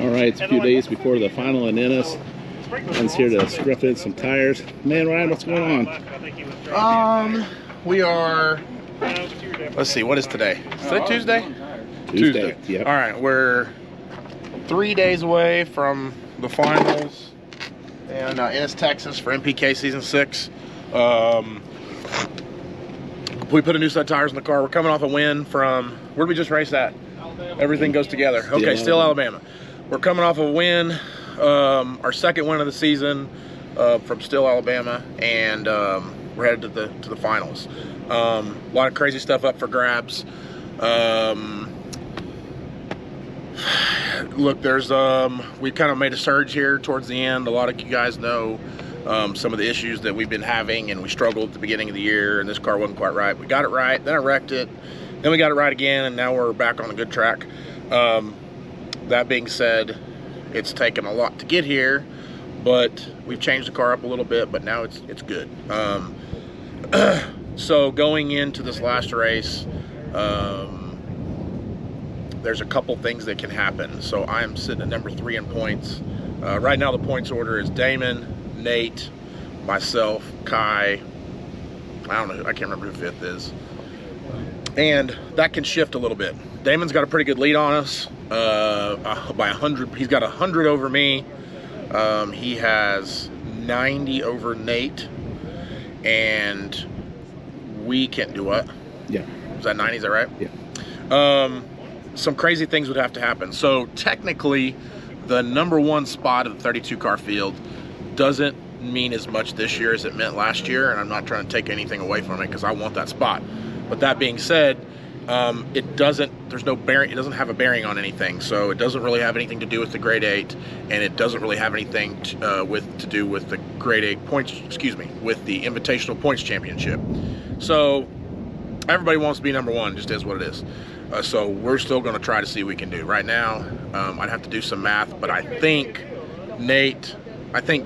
All right, it's a few days before the final in Ennis. Ben's here to scruff in some tires. Man, Ryan, what's going on? We are, let's see, what is today? Is today Tuesday? Tuesday. Yep. All right, we're 3 days away from the finals in Ennis, Texas for NPK Season 6. We put a new set of tires in the car. We're coming off a win from, where did we just race at? Everything goes together. Okay, Still, Alabama. We're coming off a win, our second win of the season from Still, Alabama, and we're headed to the finals. A lot of crazy stuff up for grabs. Look, there's we kind of made a surge here towards the end. A lot of you guys know some of the issues that we've been having, and we struggled at the beginning of the year, and this car wasn't quite right. We got it right, then I wrecked it, then we got it right again, and now we're back on a good track. That being said, it's taken a lot to get here, but we've changed the car up a little bit, but now it's good. So going into this last race, there's a couple things that can happen. So I'm sitting at number 3 in points. Right now the points order is Damon, Nate, myself, Kai, I don't know, I can't remember who 5th is. And that can shift a little bit. Damon's got a pretty good lead on us by 100. He's got 100 over me. He has 90 over Nate. And we can't do what? Yeah. Is that 90, is that right? Yeah. Some crazy things would have to happen. So technically, the number 1 spot of the 32 car field doesn't mean as much this year as it meant last year, and I'm not trying to take anything away from it because I want that spot. But that being said, there's no bearing, it doesn't have a bearing on anything, so it doesn't really have anything to do with the grade 8, and it doesn't really have anything to do with the grade 8 points, excuse me, with the Invitational Points Championship. So everybody wants to be number 1, just is what it is. So we're still going to try to see what we can do. Right now, I'd have to do some math, but I think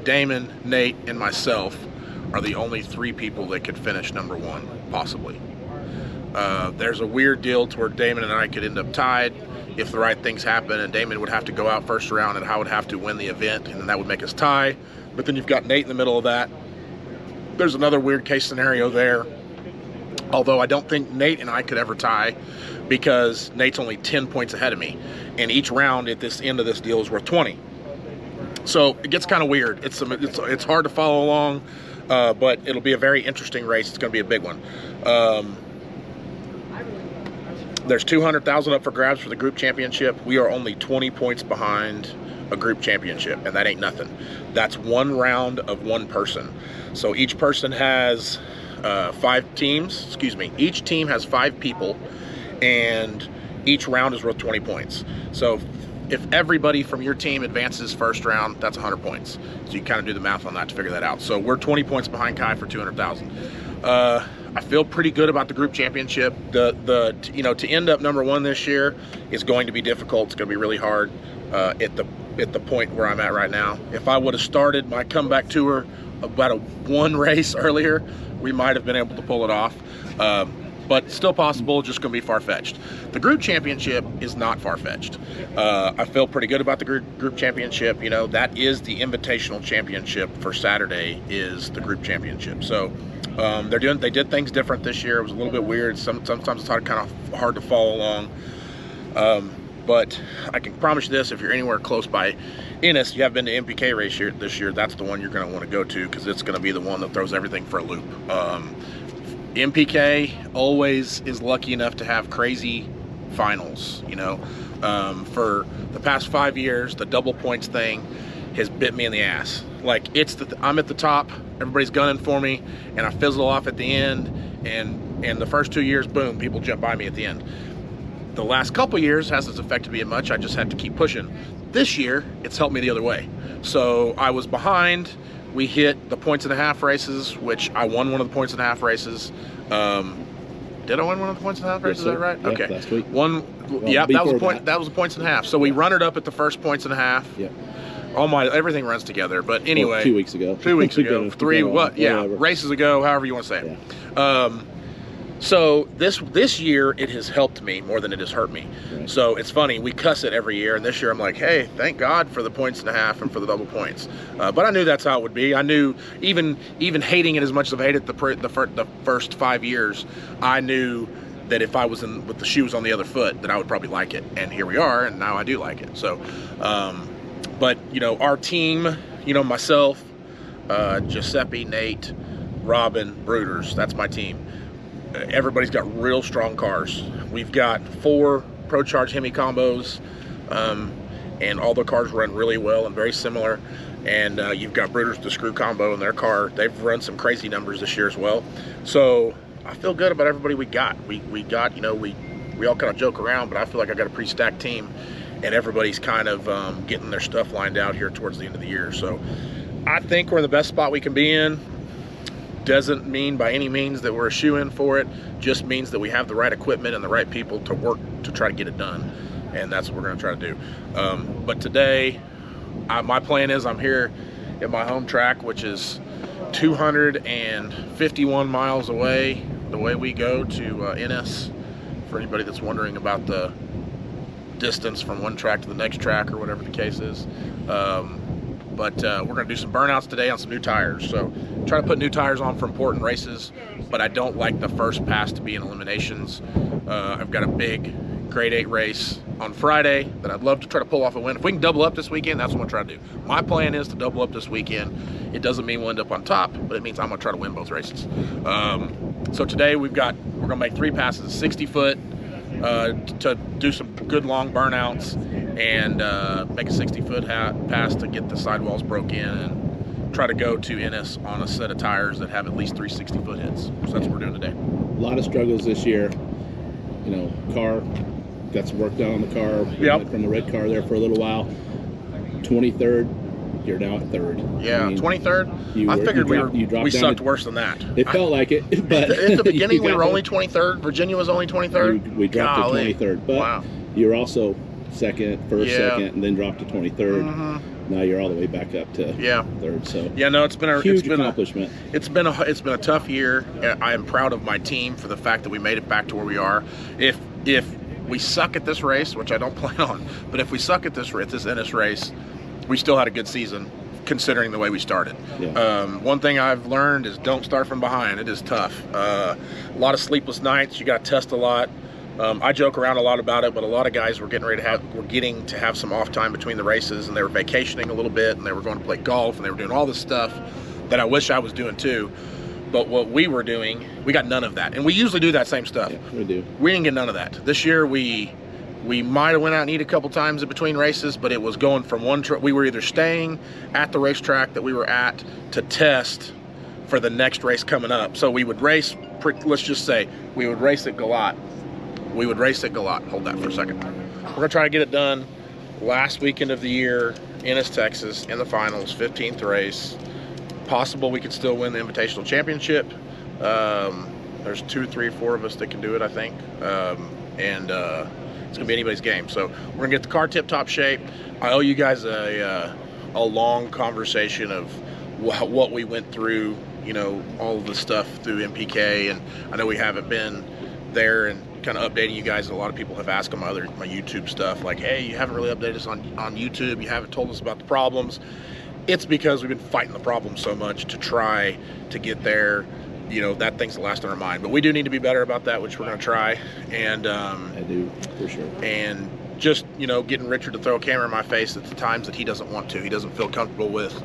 Damon, Nate, and myself are the only 3 people that could finish number 1, possibly. There's a weird deal to where Damon and I could end up tied if the right things happen, and Damon would have to go out first round, and I would have to win the event, and then that would make us tie. But then you've got Nate in the middle of that. There's another weird case scenario there. Although I don't think Nate and I could ever tie because Nate's only 10 points ahead of me. And each round at this end of this deal is worth 20. So it gets kind of weird. It's hard to follow along, but it'll be a very interesting race. It's going to be a big one. There's 200,000 up for grabs for the group championship. We are only 20 points behind a group championship, and that ain't nothing. That's 1 round of 1 person. So each person has 5 teams, excuse me, each team has 5 people, and each round is worth 20 points. So if everybody from your team advances first round, that's 100 points. So you kind of do the math on that to figure that out. So we're 20 points behind Kai for 200,000. I feel pretty good about the group championship. You know, to end up number 1 this year is going to be difficult. It's going to be really hard at the point where I'm at right now. If I would have started my comeback tour about 1 race earlier, we might have been able to pull it off. But still possible, just going to be far-fetched. The group championship is not far-fetched. I feel pretty good about the group championship. You know, that is the Invitational Championship for Saturday, is the group championship. So they did things different this year. It was a little bit weird. Sometimes it's kind of hard to follow along. But I can promise you this, if you're anywhere close by Ennis, you have been to NPK race this year, that's the one you're going to want to go to, because it's going to be the one that throws everything for a loop. NPK always is lucky enough to have crazy finals, you know. For the past 5 years, the double points thing has bit me in the ass. Like, I'm at the top, everybody's gunning for me, and I fizzle off at the end, and the first 2 years, boom, people jump by me at the end. The last couple years hasn't affected me much. I just have to keep pushing. This year, it's helped me the other way. So I was behind. We hit the points and a half races, which I won one of the points and a half races. Did I win one of the points and a half races? Is that right? Yeah, okay. Last week. Yeah, that was a point. That was the points and a half. So we run it up at the first points and a half. Yeah. Everything runs together. But anyway, well, 2 weeks ago. 2 weeks ago. 3, what? Yeah, whatever. Races ago, however you want to say it. Yeah. So this year it has helped me more than it has hurt me. Right. So it's funny, we cuss it every year, and this year I'm like, hey, thank God for the 1.5 points and for the double points. But I knew that's how it would be. I knew even hating it as much as I've hated the first 5 years, I knew that if I was with the shoes on the other foot, that I would probably like it. And here we are, and now I do like it. So, but you know, our team, you know, myself, Giuseppe, Nate, Robin, Brooders, that's my team. Everybody's got real strong cars. We've got 4 Pro Charge Hemi combos, and all the cars run really well and very similar. And you've got Brooders, the screw combo in their car. They've run some crazy numbers this year as well. So I feel good about everybody we got. We got, you know, we all kind of joke around, but I feel like I got a pretty stacked team, and everybody's kind of getting their stuff lined out here towards the end of the year. So I think we're in the best spot we can be in. Doesn't mean by any means that we're a shoe-in for it, just means that we have the right equipment and the right people to work to try to get it done, and that's what we're going to try to do. But today, my plan is I'm here at my home track, which is 251 miles away, the way we go to Ennis, for anybody that's wondering about the distance from one track to the next track or whatever the case is. But we're going to do some burnouts today on some new tires. So try to put new tires on for important races, but I don't like the first pass to be in eliminations. I've got a big grade 8 race on Friday that I'd love to try to pull off a win. If we can double up this weekend, that's what I'm going to try to do. My plan is to double up this weekend. It doesn't mean we'll end up on top, but it means I'm going to try to win both races. So today we're going to make 3 passes, 60 foot, to do some good long burnouts, and make a 60-foot pass to get the sidewalls broke in, and try to go to Ennis on a set of tires that have at least 3 60-foot hits. So that's what we're doing today. A lot of struggles this year. You know, car, got some work done on the car. Yep. Went from the red car there for a little while. 23rd, you're now at 3rd. Yeah, I mean, 23rd. I figured we sucked worse than that. It felt like it, but at the beginning we were only 23rd. Virginia was only 23rd. We dropped to 23rd, but wow. You were also second, second, and then dropped to 23rd. Mm-hmm. Now you're all the way back up to 3rd. So yeah, no, it's been a huge accomplishment. It's been a tough year. I am proud of my team for the fact that we made it back to where we are. If we suck at this race, which I don't plan on, but if we suck at this Ennis race, we still had a good season considering the way we started. Yeah. One thing I've learned is don't start from behind. It is tough. A lot of sleepless nights. You got to test a lot. I joke around a lot about it, but a lot of guys were getting to have some off time between the races, and they were vacationing a little bit, and they were going to play golf, and they were doing all this stuff that I wish I was doing too. But what we were doing, we got none of that. And we usually do that same stuff. Yeah, we do. We didn't get none of that. This year we might have went out and eat a couple times in between races, but it was going from we were either staying at the racetrack that we were at to test for the next race coming up. So we would race, let's just say, we would race at Galat. Hold that for a second. We're going to try to get it done last weekend of the year, Ennis, Texas, in the finals, 15th race. Possible we could still win the Invitational Championship. There's 2, 3, 4 of us that can do it, I think. And it's gonna be anybody's game. So we're gonna get the car tip-top shape. I owe you guys a long conversation of what we went through, you know, all of the stuff through NPK, and I know we haven't been there and kind of updating you guys. A lot of people have asked on my YouTube stuff, like, hey, you haven't really updated us on YouTube. You haven't told us about the problems. It's because we've been fighting the problem so much to try to get there. You know, that thing's the last on our mind. But we do need to be better about that, which we're going to try. And I do, for sure. And just, you know, getting Richard to throw a camera in my face at the times that he doesn't want to. He doesn't feel comfortable with,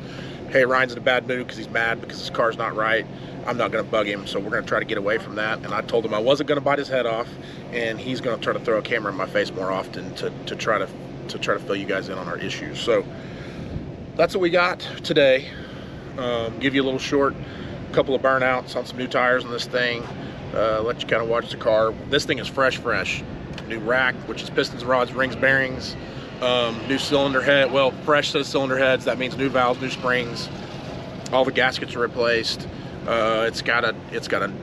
hey, Ryan's in a bad mood because he's mad because his car's not right. I'm not going to bug him, so we're going to try to get away from that. And I told him I wasn't going to bite his head off, and he's going to try to throw a camera in my face more often to try to fill you guys in on our issues. So that's what we got today. Give you a little short couple of burnouts on some new tires on this thing. Let you kind of watch the car. This thing is fresh. New rack, which is pistons, rods, rings, bearings. New cylinder head. Well, fresh set of cylinder heads. That means new valves, new springs. All the gaskets are replaced. It's got a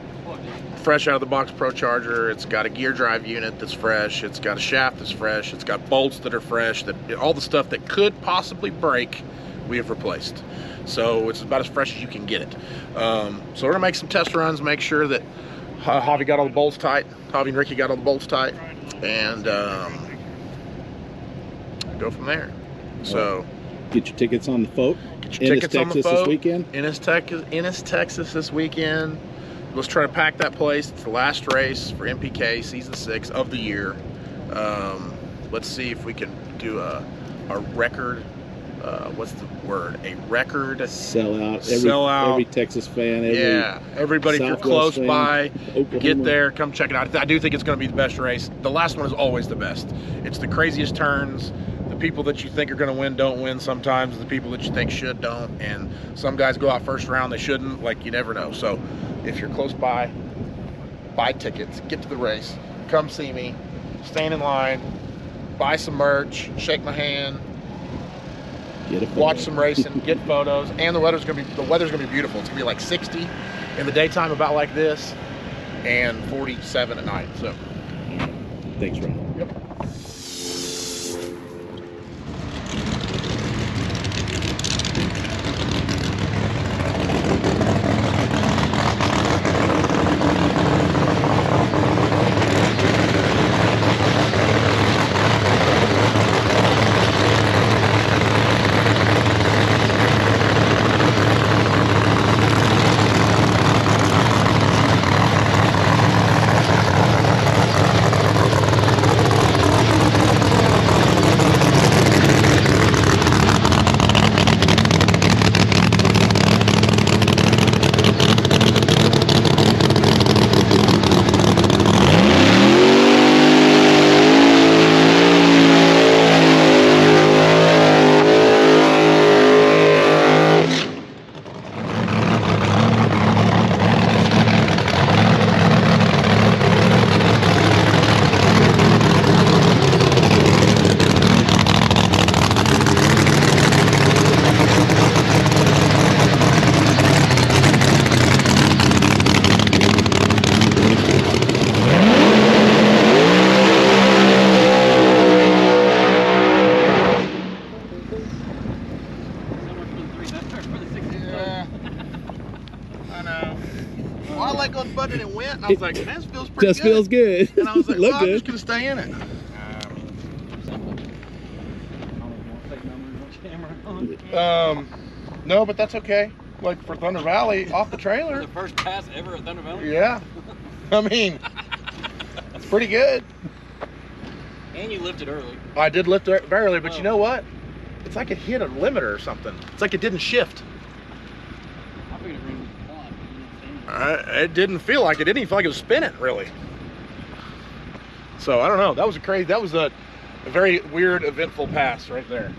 fresh out of the box Pro Charger. It's got a gear drive unit that's fresh. It's got a shaft that's fresh. It's got bolts that are fresh. All the stuff that could possibly break, we have replaced. So it's about as fresh as you can get it. So we're gonna make some test runs, make sure that, Javi got all the bolts tight. Javi and Ricky got all the bolts tight, and go from there. So get your tickets on the boat. Get your tickets on the boat this weekend. Ennis, Texas this weekend. Let's try to pack that place. It's the last race for NPK season 6 of the year. Let's see if we can do a record. What's the word? A record sellout. Every Texas fan. Everybody. If you're close by, Oklahoma. Get there. Come check it out. I do think it's going to be the best race. The last one is always the best. It's the craziest turns. The people that you think are going to win don't win sometimes. The people that you think should don't. And some guys go out first round they shouldn't. Like, you never know. So if you're close by, buy tickets. Get to the race. Come see me. Stand in line. Buy some merch. Shake my hand. Watch some racing, get photos, and the weather's gonna be beautiful. It's gonna be like 60 in the daytime, about like this, and 47 at night. So, thanks, Ron. Yep. And it went, and I was like, man, this feels pretty good. Just feels good. And I was like, Look well, good. I'm just gonna stay in it. No, but that's okay. Like for Thunder Valley, off the trailer. The first pass ever at Thunder Valley? Yeah. I mean, it's pretty good. And you lifted early. I did lift very early, but you know what? It's like it hit a limiter or something. It's like it didn't shift. I figured it really It didn't feel like it. It didn't even feel like it was spinning, really. So I don't know. That was a very weird, eventful pass right there.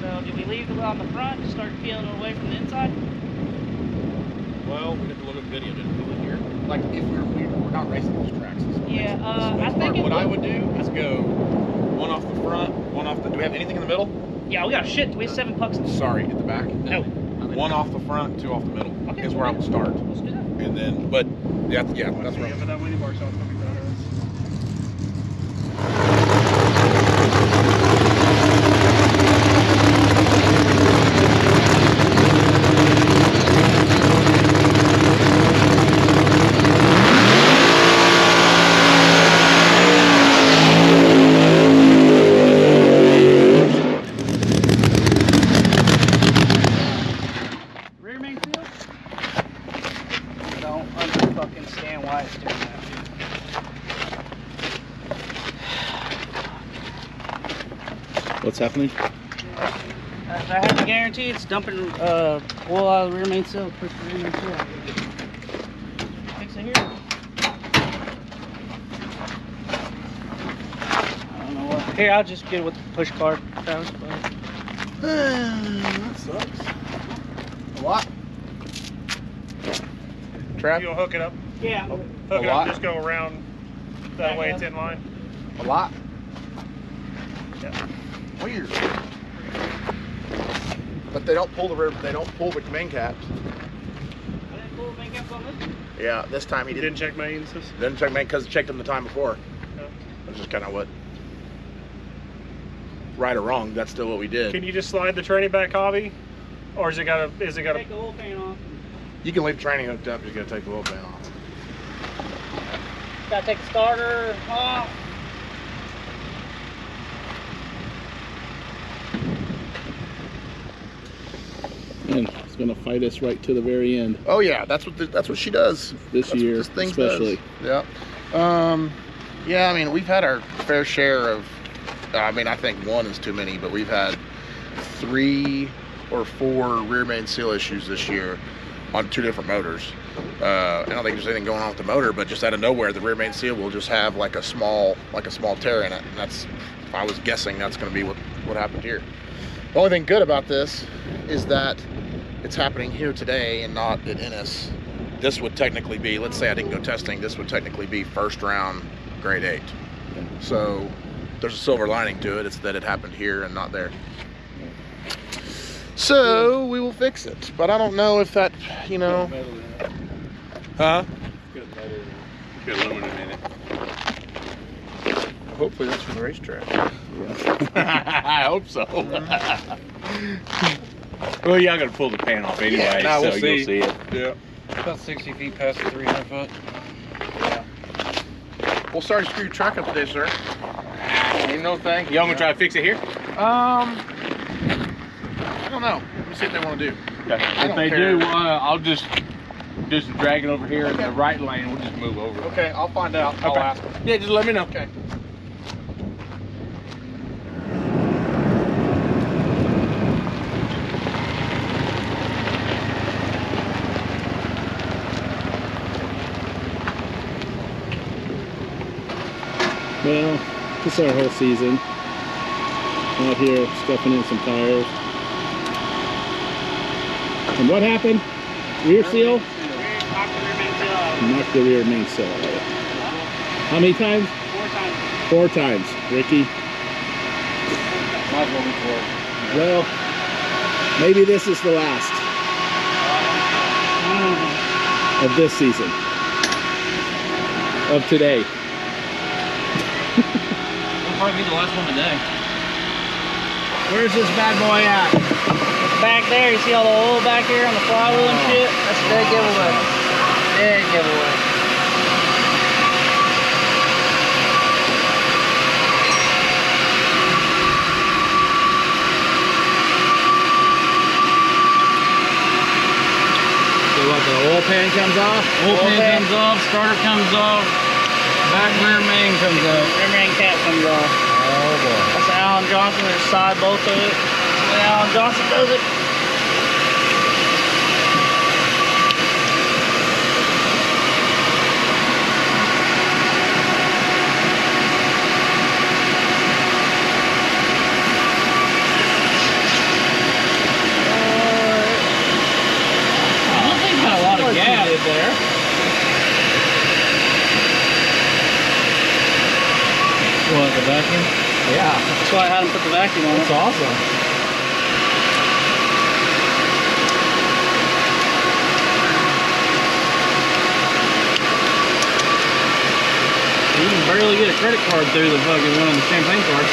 So do we leave it on the front and start peeling it away from the inside? Well, we have to look at the video. Did we do it here? Like if we're not racing those tracks. Yeah, I think what I would do is go one off the front, one off the. Do we have anything in the middle? Yeah, we got shit. Do we have 7 pucks in the Sorry, at the back. No. One off the front, 2 off the middle. Okay. Is where I would start. Let's do that. And then, but yeah, that's right. But that wheelie bar shot's gonna be better. Rear main seal? I don't understand why it's doing that. What's happening? If I had to guarantee it's dumping oil out of the rear main seal, push the rear main seal out. Fix it here. I don't know what. Here, I'll just get it with the push card. That sucks. A lot. Trap. You'll hook it up. Yeah. Hook A it lot? up, just go around. That way it's in line. A lot. Yeah. Weird. But they don't pull the rear. They don't pull the main caps. I didn't pull the main caps on this one. Yeah, this time he You didn't. didn't check mains? Didn't check main because checked them the time before. No. That's just kind of what, right or wrong, that's still what we did. Can you just slide the tranny back, hobby, or is it gotta? Take the oil pan off. You can leave the training hooked up. You got to take the oil pan off. Gotta take the starter off. And it's gonna fight us right to the very end. Oh yeah, that's what she does. This That's year, what this thing especially. does. Yeah. Yeah. I mean, we've had our fair share of. I mean, I think one is too many, but we've had 3 or 4 rear main seal issues this year on 2 different motors. I don't think there's anything going on with the motor, but just out of nowhere, the rear main seal will just have like a small tear in it, and that's. I was guessing that's going to be what happened here. The only thing good about this is that it's happening here today and not at Ennis. This would technically be, let's say I didn't go testing, this would technically be first round grade 8. So there's a silver lining to it. It's that it happened here and not there. So we will fix it. But I don't know if that, you know. Huh? Good aluminum in it. Hopefully that's for the racetrack. I hope so. Well, y'all gotta pull the pan off anyway, Yeah, no, so we'll see. you'll see it. Yeah. About 60 feet past the 300 foot. Well, sorry to screw your truck up today, sir. Ain't no thing. Y'all gonna try to fix it here? I don't know. Let me see what they want to do. Okay. I If don't they care. do, I'll just drag it over here in the right lane. We'll just move over. Okay, I'll find out. I'll Okay. ask them. Yeah, just let me know. Okay. Well, this is our whole season. Out here stuffing in some tires. And what happened? Rear seal? Knocked the rear main seal out. How many times? 4 times, Ricky. Might as well be 4. Well, maybe this is the last of this season. Of today. It'll probably be the last one today. Where's this bad boy at? It's back there. You see all the oil back here on the flywheel and shit? That's a dead giveaway. Dead giveaway. So what, the oil pan comes off? Oil pan comes off, starter comes off, back rear main comes off. Rear main cap comes off. Oh boy. That's Alan Johnson. There's side both of it. That's the way Alan Johnson does it. There. What, the vacuum? Yeah. That's why I had him put the vacuum on. That's awesome. You can barely get a credit card through the fucking one on the champagne card.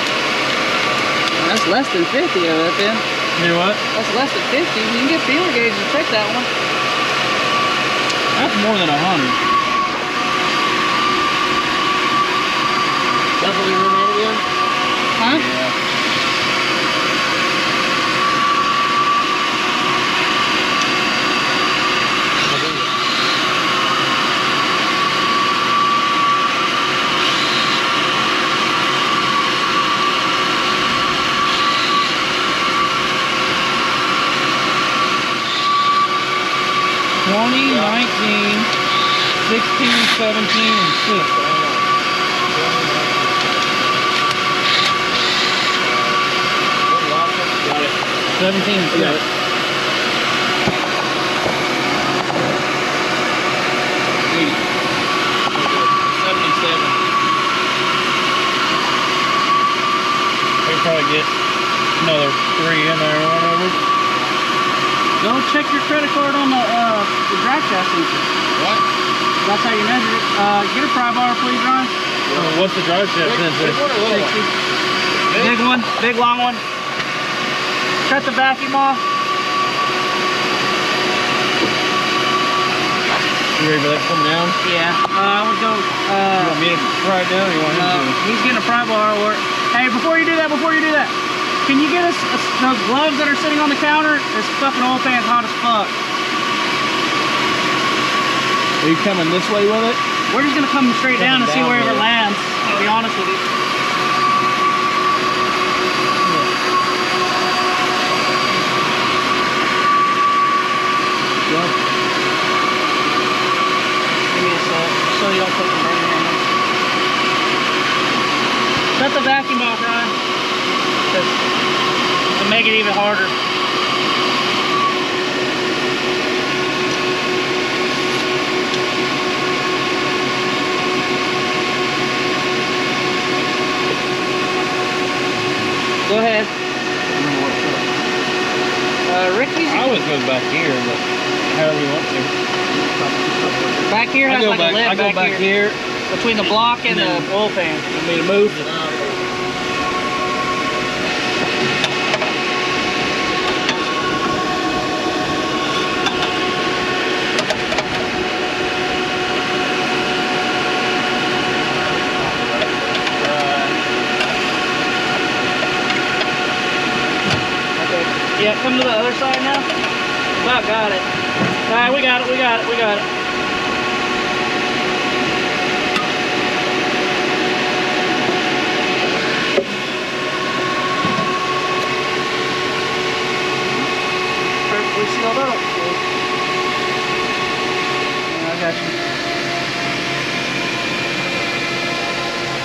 That's less than 50 of that then. You know what? That's less than 50. You can get feeler gauges to check that one. That's more than 100. That's what we run out again? Huh? Yeah. $20, $19, $16, $17, and $6. 17 and 6. Yeah. 77. We can probably get another 3 in there or whatever. Go check your credit card on the drag shaft sensor. What? That's how you measure it. Get a pry bar, please, Ron. What's the drive shaft? Big one, big long one. Cut the vacuum off. You ready for that coming down? Yeah, I would go. You want me to pry it down or you want him to? He's getting a pry bar work. Hey, before you do that, can you get us those gloves that are sitting on the counter? This fucking oil pan's hot as fuck. Are you coming this way with it? We're just gonna come straight down and see wherever it lands, to be honest with you. Give me a sec, so you don't put the burner in there. Shut the vacuum off, Ryan. To make it even harder. Go ahead. Ricky's. I always goes back here, but however you want to. Back here has like a lid I go back here. between the block and the oil pan. You want me to move? Yeah, come to the other side now. About got it. All right, we got it. Perfectly sealed up. Yeah, I got you.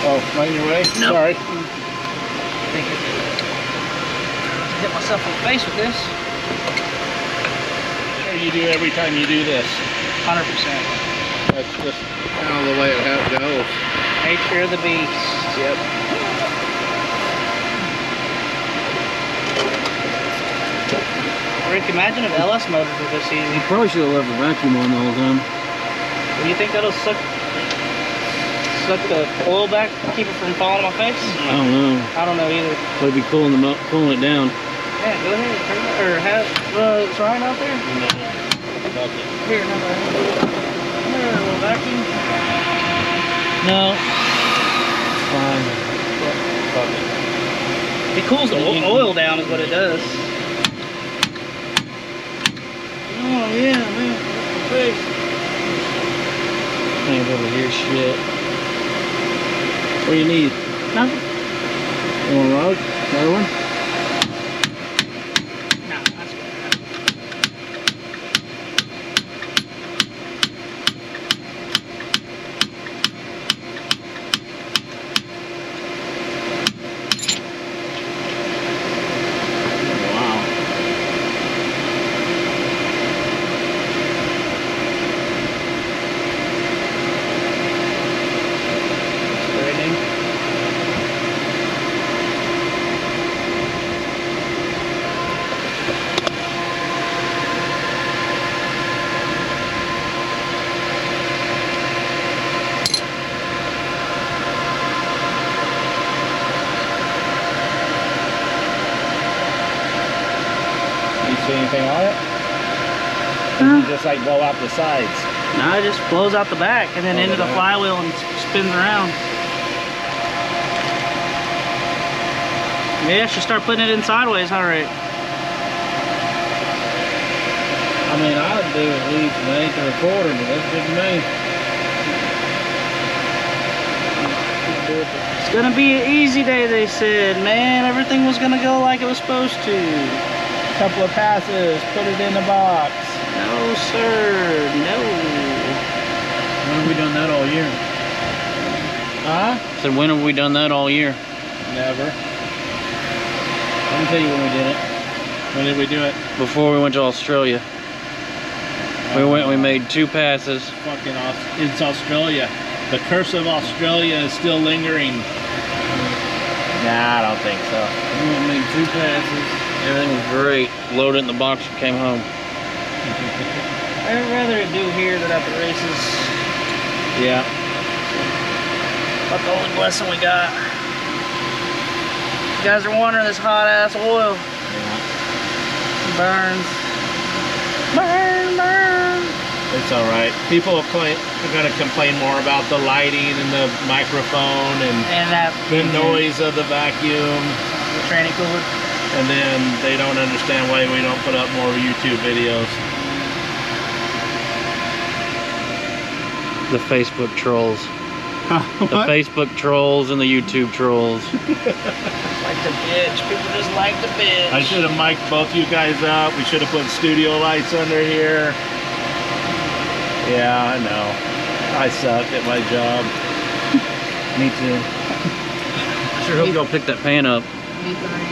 Oh, right in your way? Nope. Sorry. Thank you. Hit myself in the face with this. Sure you do every time you do this. 100%. That's just kind of the way it goes. Nature of the beast. Yep. Rick, imagine if LS motors were this easy. You probably should have left the vacuum on the whole time. Do you think that'll suck the oil back, keep it from falling on my face? I don't know. I don't know either. It'd be cooling it down. Yeah, go ahead. Turn it, or have is Ryan out there? No. Here, no, come here, a little vacuum. No. Fine. Fuck it. It cools the oil down is what it does. Oh yeah, man. My face. Can't over here shit. What do you need? Nothing. You want a rod? Another one? No, that's good. Wow. See anything on it? Or does it just like blow out the sides? No, it just blows out the back and then into the flywheel and spins around. Maybe I should start putting it in sideways, huh, Rick? I mean, I'd do at least an eighth or a quarter, but that's good to me. It's gonna be an easy day, they said. Man, everything was gonna go like it was supposed to. Couple of passes, put it in the box. No, sir, no. When have we done that all year? Huh? So when have we done that all year? Never. Let me tell you when we did it. When did we do it? Before we went to Australia. We made 2 passes. Fucking it's Australia. The curse of Australia is still lingering. Nah, I don't think so. We made 2 passes. Everything was great. Loaded it in the box and came home. I'd rather do here than at the races. Yeah. About the only blessing we got. You guys are wondering, this hot ass oil burns. Burn, burn. It's all right. People are gonna complain more about the lighting and the microphone and that the noise of the vacuum. The training cooler. And then they don't understand why we don't put up more YouTube videos. The Facebook trolls. The Facebook trolls and the YouTube trolls. Like to bitch. People just like to bitch. I should have mic'd both you guys up. We should have put studio lights under here. Yeah, I know. I suck at my job. Me too. I sure hope you'll pick that pan up. Me three.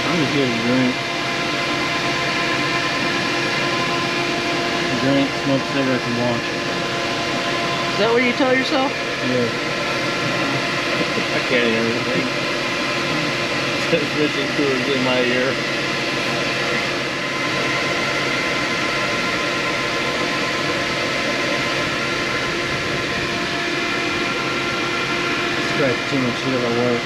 I'm just getting a drink. Drink, smoke cigarettes, and watch. Is that what you tell yourself? Yeah. I can't hear anything. Fishing tours in my ear. Scratch too much shit at work.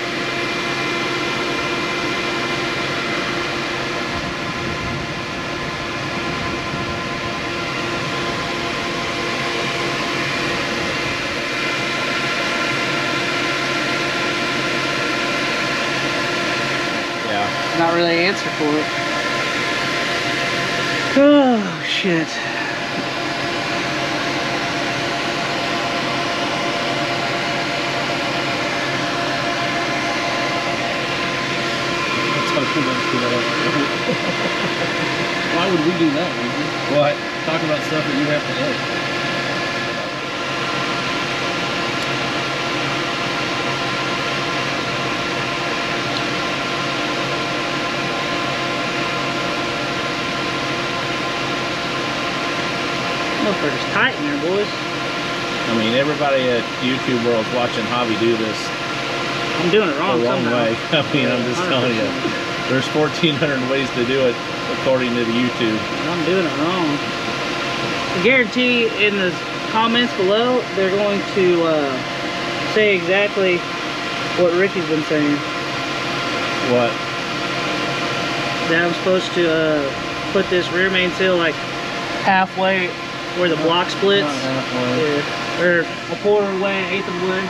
Not really an answer for it. Oh shit. Why would we do that, Reason? What? Talk about stuff that you have to edit. Motherfucker's tight in there, boys. I mean, everybody at YouTube World's watching Javi do this I'm doing it wrong the wrong somehow. way. I mean, I'm just telling you. There's 1,400 ways to do it according to the YouTube. I'm doing it wrong. I guarantee in the comments below, they're going to say exactly what Ricky's been saying. What? That I'm supposed to put this rear main seal like halfway where the block splits. Not halfway. Yeah. Or a quarter way, an eighth of the way.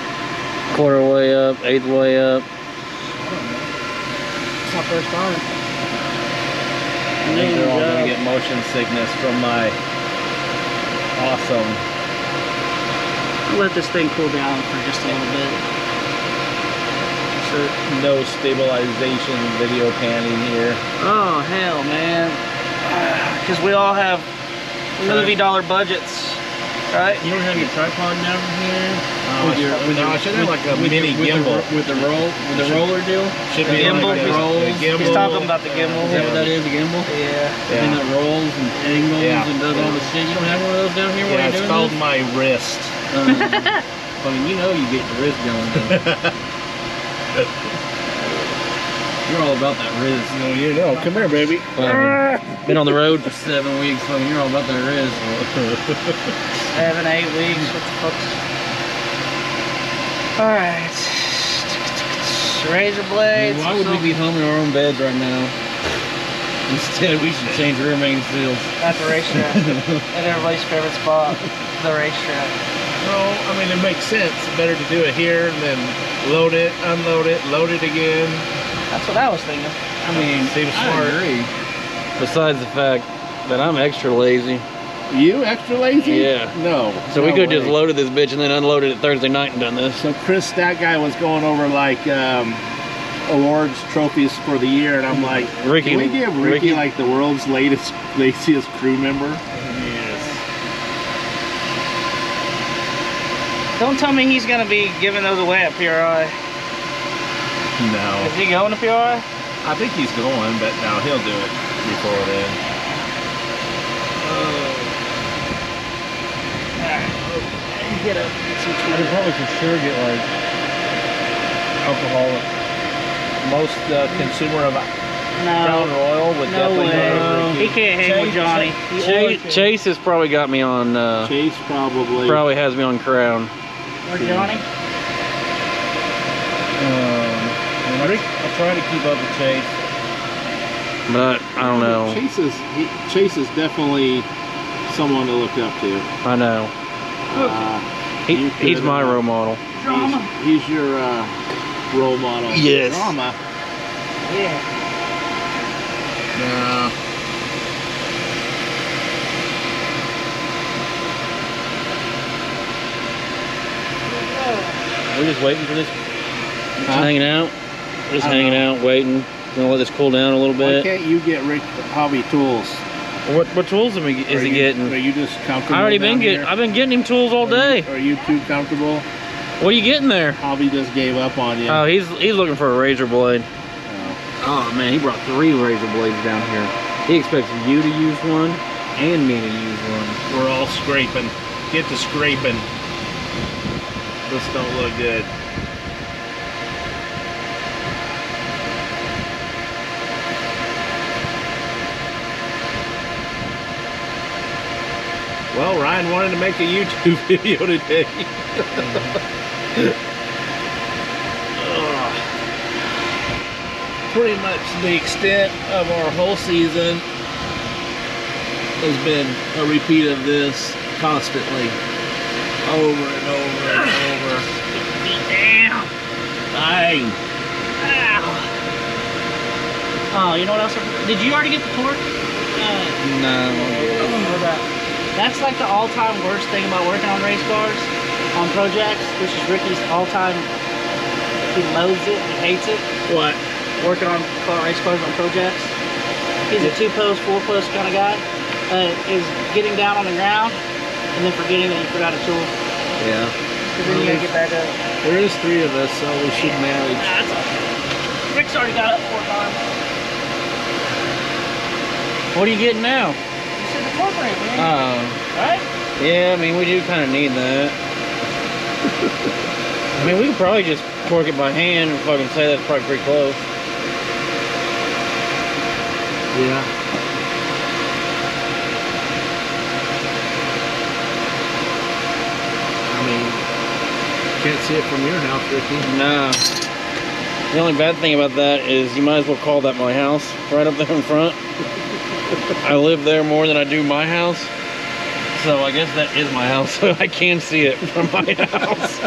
Quarter way up, eighth way up. It's my first time. I think they're all going to get motion sickness from my awesome. I'll let this thing cool down for just a little bit. No stabilization video panning here. Oh hell, man! Because we all have movie dollar budgets, right? You don't have your tripod down here? I should have like a mini gimbal With the roller deal? Should be gimbal. like The gimbal. He's talking about the gimbal. Is that what that is, a gimbal? Yeah. And it rolls and angles and does all the shit. You don't have one of those down here while you're doing called my wrist. I mean, you know you get your wrist going. You're all about that wrist. No, you know. Come here, baby. Been on the road for 7 weeks, so you're all about that wrist. 7, 8 weeks. What the fuck? Alright. Razor blades. Why would we be home in our own beds right now? Instead, we should change rear main seals. At the racetrack. At everybody's favorite spot, the racetrack. No, I mean, it makes sense. Better to do it here and then load it, unload it, load it again. That's what I was thinking. I mean, Seems smart. I agree. Besides the fact that I'm extra lazy. You extra lazy? Yeah. No. So we no could way. just loaded this bitch and then unloaded it Thursday night and done this. So Chris, that guy was going over like awards, trophies for the year, and I'm like, Ricky, can we give Ricky like the world's laziest crew member? Yes. Don't tell me he's going to be giving those away at PRI. No. Is he going to PRI? I think he's going, but no, he'll do it before then. Get up. I could probably for sure get like alcoholic most consumer of Crown No, Royal would no definitely way. know. He can't hang with Johnny. Chase has probably got me on. Chase probably. Probably has me on Crown. Or Johnny? I try to keep up with Chase, but I don't know. Chase is definitely someone to look up to. I know. He's my role model. Drama. He's your role model. Yes. Drama. Yeah. No. We're just waiting for this. Just hanging out. We're just hanging out, waiting. Gonna let this cool down a little Why bit. can't you get Rick Hobby tools? What tools is he getting? Are you just comfortable? I already been getting. I've been getting him tools all day. Are you too comfortable? What are you getting there? Hobby just gave up on you. Oh, he's looking for a razor blade. Oh man, he brought 3 razor blades down here. He expects you to use one and me to use one. We're all scraping. Get to scraping. This don't look good. Well, Ryan wanted to make a YouTube video today. Pretty much the extent of our whole season has been a repeat of this constantly, over and over and over. Damn. Dang. Ow. Oh, you know what else? Did you already get the torque? No. That's like the all-time worst thing about working on race cars, on Projects, which is Ricky's all-time. He loathes it, he hates it. What? Working on race cars on Projects. He's a 2-post, 4-post kind of guy. Is getting down on the ground and then forgetting that you forgot a tool. Yeah. Because then you gotta get back up. There is 3 of us, so we should manage. That's okay. Rick's already got up 4 times. What are you getting now? You said the torque ramp, man. Right? Yeah, I mean, we do kind of need that. I mean, we could probably just torque it by hand and fucking say that's probably pretty close. Yeah. I mean, can't see it from your house, Ricky. Nah. The only bad thing about that is you might as well call that my house, right up there in front. I live there more than I do my house. So I guess that is my house, so I can see it from my house.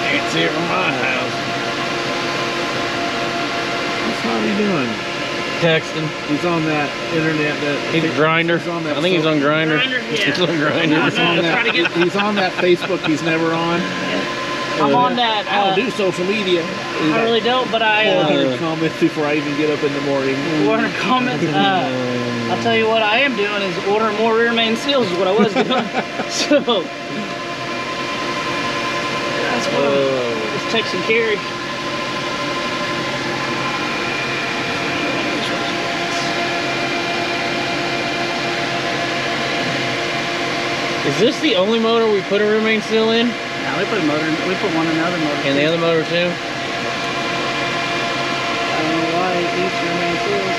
I can see it from my house. What's Hobby doing? Texting. He's on that internet. He's Grindr. He's on that I think he's on Grindr. He's on Grindr. He's on that Facebook he's never on. I'm on that. I don't do social media. I really don't, but I 400 comments before I even get up in the morning. 400 comments. I'll tell you what I am doing is ordering more rear main seals is what I was doing. So that's what just text and carry. Is this the only motor we put a rear main seal in? No, we put a motor. We put another motor. And the other motor too? I don't know why it eats rear main seals.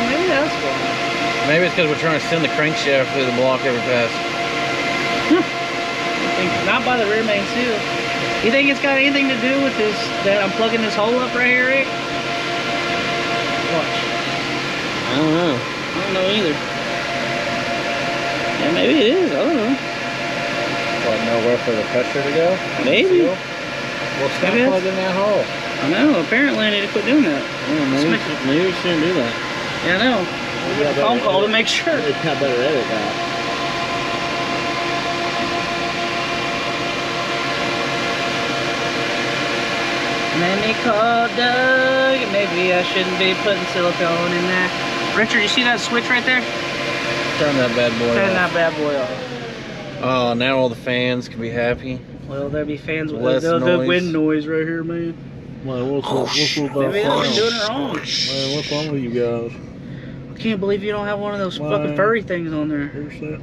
Maybe that's why. Maybe it's because we're trying to send the crankshaft through the block every pass. Not by the rear main seal. You think it's got anything to do with this? That I'm plugging this hole up right here, Rick? Watch. I don't know. I don't know either. Yeah, maybe it is. I don't know. What, nowhere for the pressure to go? Maybe. Well, stop Maybe. plugging that hole. I know. Apparently, I need to quit doing that. Maybe we shouldn't do that. Yeah, I know. We'll get a phone call to make sure. It's not better edit that. Let me call Doug. Maybe I shouldn't be putting silicone in there. Richard, you see that switch right there? Turn that bad boy Turn off. that bad boy off. Oh, now all the fans can be happy. Well, there'll be fans with Less the noise. wind noise right here, man. Well, what's Maybe I'm doing it wrong. Man, what's wrong with you guys? I can't believe you don't have one of those fucking furry things on there.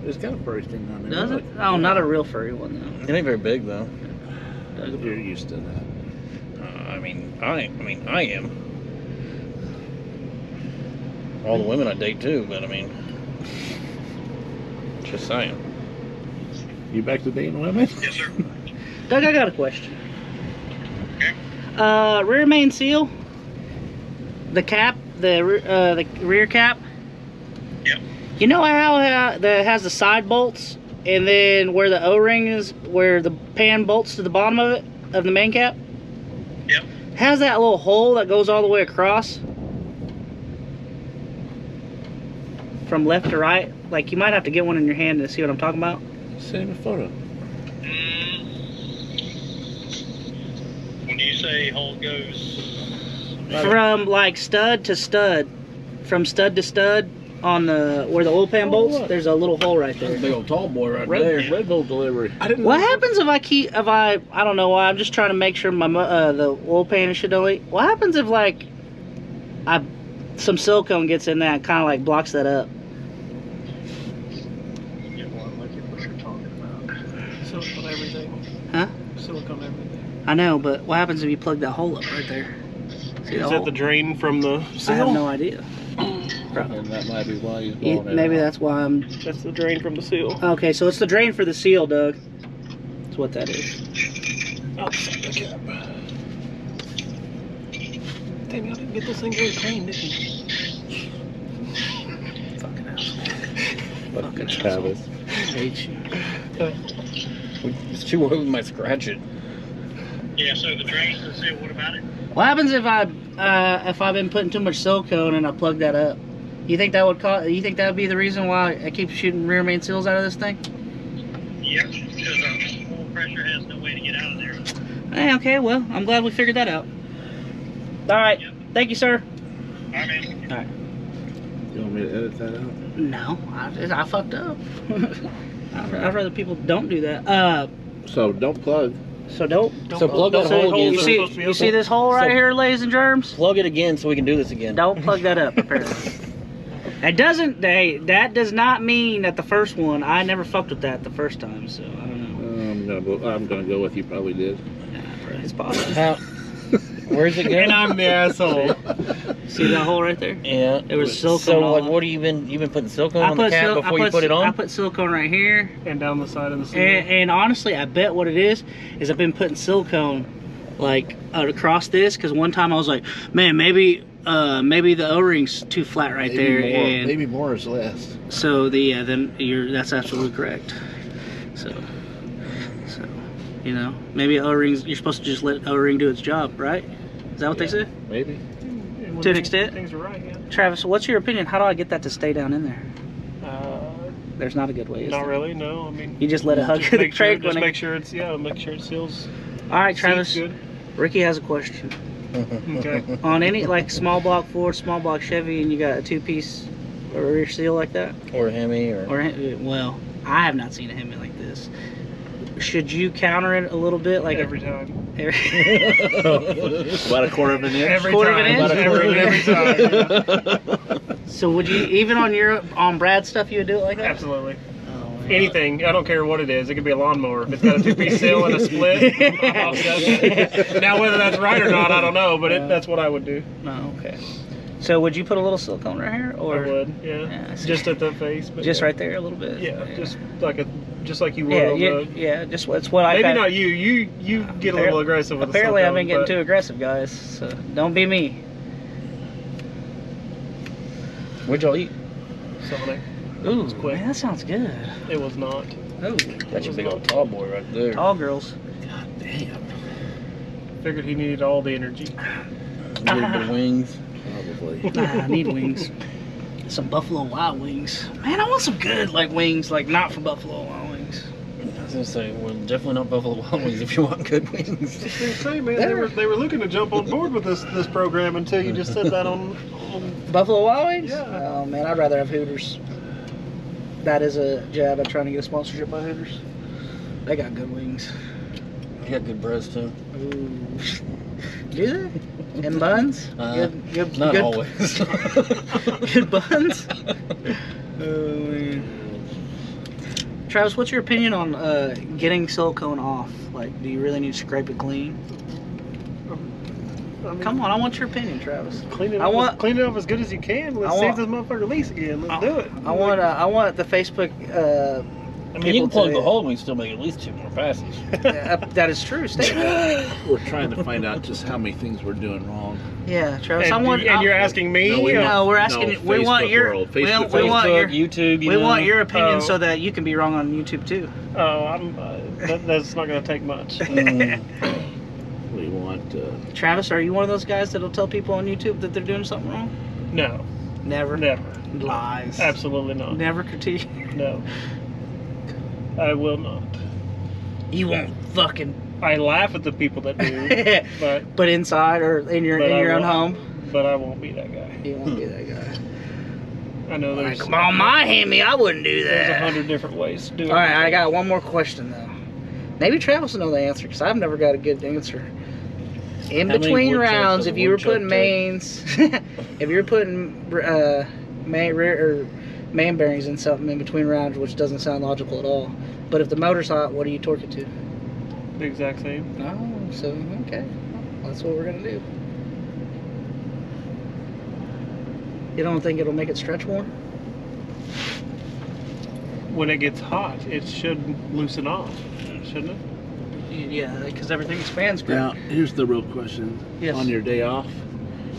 It's got a furry thing on there. Does it? Look. Oh, not a real furry one though. It ain't very big though. You're used to that. I am. All the women I date too, but I mean, just saying. You back to dating women? Yes, sir. Doug, I got a question. Okay. Rear main seal. The cap, the rear cap. Yep. You know how that has the side bolts, and then where the O-ring is, where the pan bolts to the bottom of it, of the main cap? Yep. Has that little hole that goes all the way across from left to right. Like, you might have to get one in your hand to see what I'm talking about. Send me a photo. When you say hole goes, From like stud to stud, from stud to stud on the where the oil pan bolts, look. there's a little hole right That's a there. big old tall boy right there. Red Bull delivery. What happens if I don't know why, I'm just trying to make sure my the oil pan and shit don't leak. What happens if like some silicone gets in there and kind of like blocks that up? get one, look at what you're talking about. Silicone everything. Huh? Silicone everything. I know, but what happens if you plug that hole up right there? See Is the that hole? the drain from the seal? I have no idea. And that might be why he's Yeah, blowing it maybe out. that's why I'm. That's the drain from the seal. Okay, so it's the drain for the seal, Doug. That's what that is. Outside the cap. Damn, y'all didn't get this thing really clean, did you? Fucking asshole. Fucking Travis. I hate you. It's too old, we might scratch it. Yeah, so the drain to the seal, what about it? What happens if I've been putting too much silicone and I plug that up? You think that would cause? You think that would be the reason why I keep shooting rear main seals out of this thing? Yep, because oil pressure has no way to get out of there. Hey, okay, well, I'm glad we figured that out. All right, thank you, sir. I mean, All right. You want me to edit that out? No, I fucked up. I'd rather people don't do that. So don't plug. So don't. So plug that hole again. You see this hole right here, ladies and germs? Plug it again so we can do this again. Don't plug that up, apparently. That does not mean that the first one, I never fucked with that the first time, so I don't know. I'm gonna go with you. Probably did. It's possible. How, where's it going? And I'm the asshole. See that hole right there? Yeah. It was silicone. So all like, up. what have you been putting silicone on the cap before you put it on? I put silicone right here. And down the side of the seal. And honestly, I bet what it is I've been putting silicone like across this, because one time I was like, man, maybe the O-ring's too flat right there. And Maybe more is less. so that's absolutely correct. So you know, maybe O-rings, you're supposed to just let O-ring do its job, right? Is that what they say? Maybe. To an extent. Things are right, yeah. Travis, what's your opinion? How do I get that to stay down in there? There's not a good way, is Not there? really, no. I mean, You just let it hug just the make sure, crank just when make sure it's make sure it seals. All right, Travis. Good. Ricky has a question. Okay. On any like small block Ford, small block Chevy, and you got a two-piece rear seal like that, Or a Hemi, or well, I have not seen a Hemi like this. Should you counter it a little bit, like Every time. About a quarter of an inch. Every Quarter of time. an inch? Every time. Yeah. So would you, even on Brad's stuff, you would do it like that? Absolutely. Oh, man. Anything. I don't care what it is. It could be a lawnmower. If it's got a two-piece seal and a split. Now, whether that's right or not, I don't know. But that's what I would do. Oh, okay. So would you put a little silicone right here, or I would. Yeah. Yeah, I see. Just at the face. But just yeah. right there a little bit? Yeah. Just like you would on the. Yeah. Just it's what I. Maybe not you. You get a little aggressive with Apparently, the I've been getting silicone, too aggressive, guys. So don't be me. what'd y'all eat? but Sonic. Ooh, quick. man, that sounds good. It was not. Ooh, That's your big old tall boy right there. all girls. Figured he needed all the energy. A little bit of wings. Probably. Nah, I need wings. Some Buffalo Wild Wings. Man, I want some good like wings, like not from Buffalo Wild Wings. I was gonna say, well, definitely not Buffalo Wild Wings if you want good wings. Say, man, they were looking to jump on board with this program until you just said that on Buffalo Wild Wings? Yeah. Oh man, I'd rather have Hooters. That is a jab at trying to get a sponsorship by Hooters. They got good wings. You got good breasts too. Ooh. Do they? And buns? Good, Not good, always. Good buns? Oh, man. Travis, what's your opinion on getting silicone off? Like, do you really need to scrape it clean? I mean, Come on, I want your opinion, Travis. Clean it up as good as you can. Let's save this motherfucker lease again. Let's do it. I want the Facebook. I mean, you can plug the hole and we can still make at least 2 more passes. That is true. Statement. We're trying to find out just how many things we're doing wrong. Yeah, Travis. And you're asking me? No, we're asking. No, we want your. world. We Facebook want your YouTube. We want your opinion so that you can be wrong on YouTube too. Oh, that's not going to take much. We want. Travis, are you one of those guys that'll tell people on YouTube that they're doing something wrong? No. Never. Lies. Absolutely not. Never critique. No. I will not. You won't fucking. I laugh at the people that do, but inside or in your own home. But I won't be that guy. You won't be that guy. I know there's. Come on, my hammy, I wouldn't do that. There's 100 different ways to do it. All right, I got one more question though. Maybe Travis will know the answer because I've never got a good answer. In between rounds, if you were putting mains, if you were putting main bearings in something in between rounds, which doesn't sound logical at all. But if the motor's hot, what do you torque it to? The exact same. Oh, so okay, that's what we're gonna do. You don't think it'll make it stretch more? When it gets hot, it should loosen off, shouldn't it? Yeah, because everything expands. Great. Now, here's the real question. Yes. On your day off,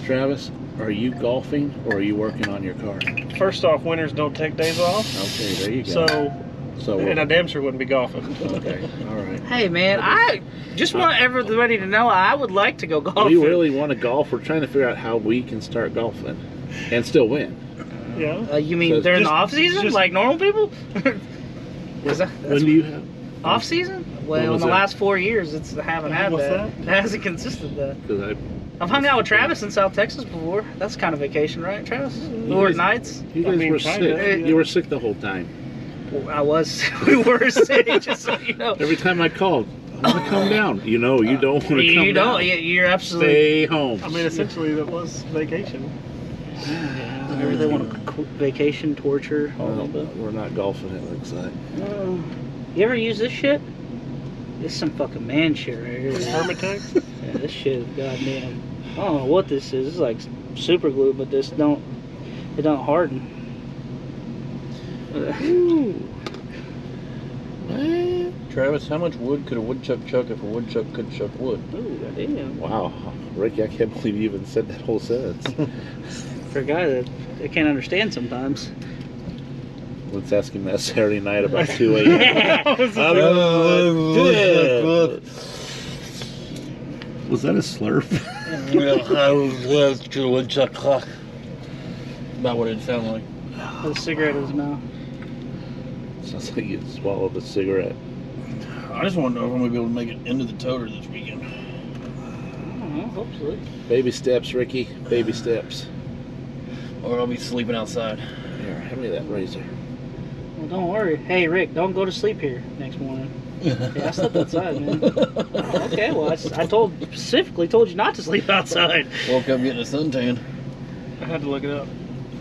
Travis, are you golfing or are you working on your car? First off, winners don't take days off. Okay, there you go. And I damn sure wouldn't be golfing. Okay, all right. Hey, man, I just want everybody to know I would like to go golfing. We really want to golf. We're trying to figure out how we can start golfing and still win. Yeah. You mean during the off season, like normal people? When do you have off season? Well, in the last 4 years, I haven't had that. It hasn't consisted that. I've hung out with Travis in South Texas before. That's kind of vacation, right, Travis? Lord nights. You guys were sick. You were sick the whole time. I was. We were sick, just so you know. Every time I called, I want to come down. You know, you don't want to come down. You don't. You're absolutely. Stay home. I mean, essentially, that was vacation. Yeah, maybe they want to vacation torture. We're not golfing, it looks like. You ever use this shit? This is some fucking man shit right here. Hermitex? Yeah, this shit is goddamn. I don't know what this is. It's like super glue, but it don't harden. Travis, how much wood could a woodchuck chuck if a woodchuck could chuck wood? Ooh, goddamn. Wow, Ricky, I can't believe you even said that whole sentence. For a guy that I can't understand sometimes. Let's ask him that Saturday night about 2 a.m. Was that a slurp? About what it sounded like. With a cigarette in his mouth. Sounds like you swallowed a cigarette. I just want to know if I'm going to be able to make it into the toter this weekend. I don't know, hopefully. Baby steps, Ricky. Baby steps. Or I'll be sleeping outside. Here, hand me that razor. Well, don't worry. Hey, Rick, don't go to sleep here next morning. Yeah, I slept outside, man. Oh, okay, well, I specifically told you not to sleep outside. Woke up getting a suntan. I had to look it up.